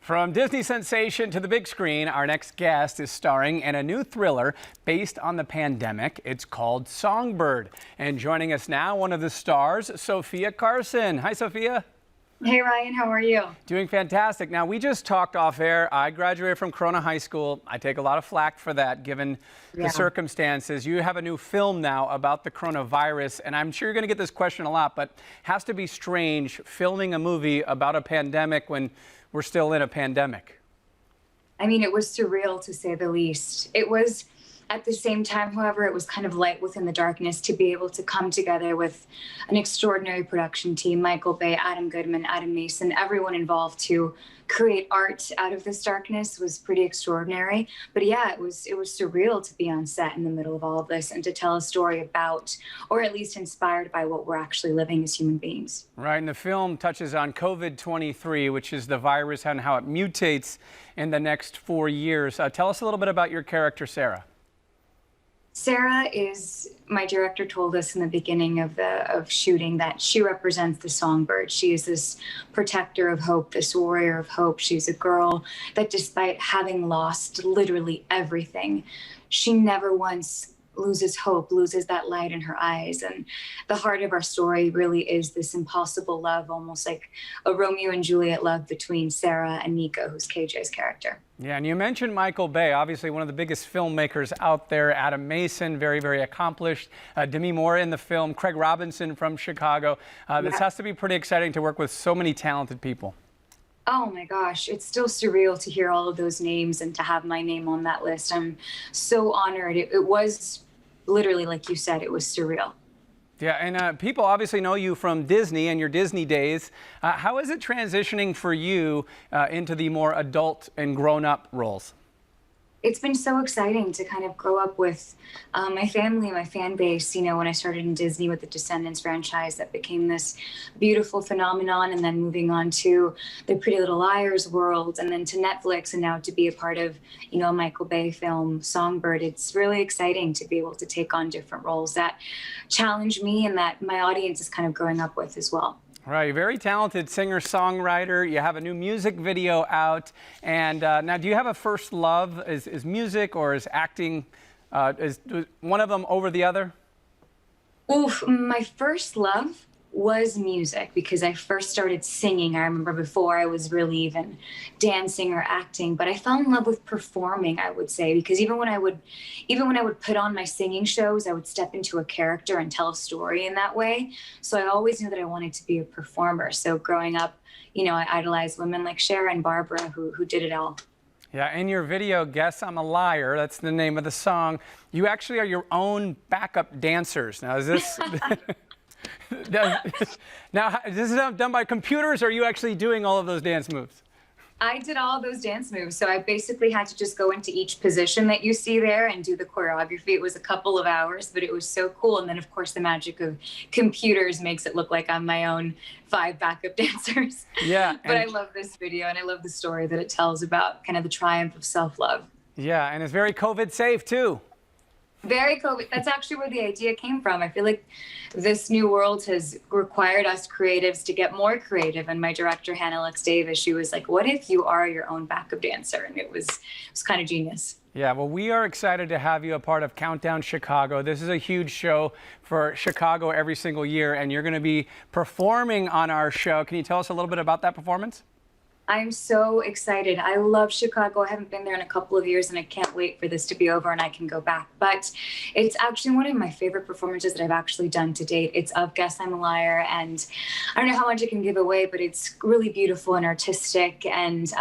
From Disney sensation to the big screen, our next guest is starring in a new thriller based on the pandemic. It's called Songbird. And joining us now, one of the stars, Sofia Carson. Hi, Sofia. Hey, Ryan, how are you? Doing fantastic. Now, we just talked off air. I graduated from Corona High School. I take a lot of flack for that, given the circumstances. You have a new film now about the coronavirus, and I'm sure you're going to get this question a lot, but it has to be strange filming a movie about a pandemic when we're still in a pandemic. I mean, it was surreal, to say the least. It was, at the same time, however, it was kind of light within the darkness to be able to come together with an extraordinary production team, Michael Bay, Adam Goodman, Adam Mason, everyone involved to create art out of this darkness was pretty extraordinary. But yeah, it was surreal to be on set in the middle of all of this and to tell a story about, or at least inspired by, what we're actually living as human beings. Right, and the film touches on COVID-23, which is the virus and how it mutates in the next 4 years. Tell us a little bit about your character, Sarah. Sarah is, my director told us in the beginning of shooting that she represents the songbird. She is this protector of hope, this warrior of hope. She's a girl that, despite having lost literally everything, she never once loses hope, loses that light in her eyes. And the heart of our story really is this impossible love, almost like a Romeo and Juliet love between Sarah and Nico, who's KJ's character. Yeah, and you mentioned Michael Bay, obviously one of the biggest filmmakers out there. Adam Mason, very, very accomplished. Demi Moore in the film. Craig Robinson from Chicago. This has to be pretty exciting to work with so many talented people. Oh my gosh, it's still surreal to hear all of those names and to have my name on that list. I'm so honored. It was literally, like you said, it was surreal. Yeah, and people obviously know you from Disney and your Disney days. How is it transitioning for you into the more adult and grown-up roles? It's been so exciting to kind of grow up with my family, my fan base. You know, when I started in Disney with the Descendants franchise, that became this beautiful phenomenon, and then moving on to the Pretty Little Liars world, and then to Netflix, and now to be a part of, you know, a Michael Bay film, Songbird. It's really exciting to be able to take on different roles that challenge me and that my audience is kind of growing up with as well. Right, very talented singer-songwriter. You have a new music video out. And now, do you have a first love? Is music or is acting, is one of them over the other? Oof, my first love was music, because I first started singing, I remember, before I was really even dancing or acting. But I fell in love with performing, I would say, because even when I would put on my singing shows, I would step into a character and tell a story in that way. So I always knew that I wanted to be a performer. So growing up, you know, I idolized women like Cher and Barbara who did it all. Yeah, in your video, Guess I'm a Liar, that's the name of the song, you actually are your own backup dancers. Now, is this... Now, is this done by computers, or are you actually doing all of those dance moves? I did all those dance moves. So I basically had to just go into each position that you see there and do the choreography. It was a couple of hours, but it was so cool. And then, of course, the magic of computers makes it look like I'm my own 5 backup dancers. Yeah. But I love this video, and I love the story that it tells about kind of the triumph of self-love. Yeah, and it's very COVID safe, too. Very COVID. That's actually where the idea came from. I feel like this new world has required us creatives to get more creative. And my director, Hannah Lux Davis, she was like, what if you are your own backup dancer? And it was kind of genius. Yeah, well, we are excited to have you a part of Countdown Chicago. This is a huge show for Chicago every single year, and you're going to be performing on our show. Can you tell us a little bit about that performance? I'm so excited. I love Chicago. I haven't been there in a couple of years, and I can't wait for this to be over and I can go back. But it's actually one of my favorite performances that I've actually done to date. It's of Guess I'm a Liar, and I don't know how much I can give away, but it's really beautiful and artistic, and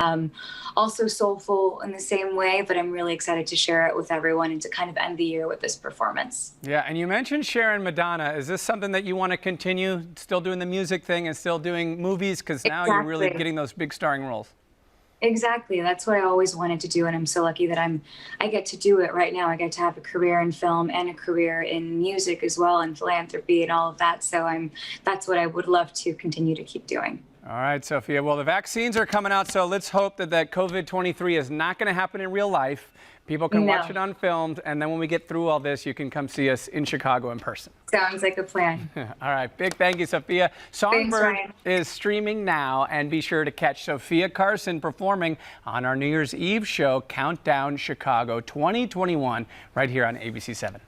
also soulful in the same way. But I'm really excited to share it with everyone and to kind of end the year with this performance. Yeah, and you mentioned Cher and Madonna. Is this something that you want to continue still doing the music thing and still doing movies? Because now you're really getting those big starring roles. Exactly. That's what I always wanted to do, and I'm so lucky that I get to do it right now. I get to have a career in film and a career in music as well, and philanthropy and all of that. So that's what I would love to continue to keep doing. All right, Sophia. Well, the vaccines are coming out, so let's hope that COVID-23 is not going to happen in real life. People can watch it on film, and then when we get through all this, you can come see us in Chicago in person. Sounds like a plan. All right, big thank you, Sophia. Songbird is streaming now, and be sure to catch Sofia Carson performing on our New Year's Eve show, Countdown Chicago 2021, right here on ABC 7.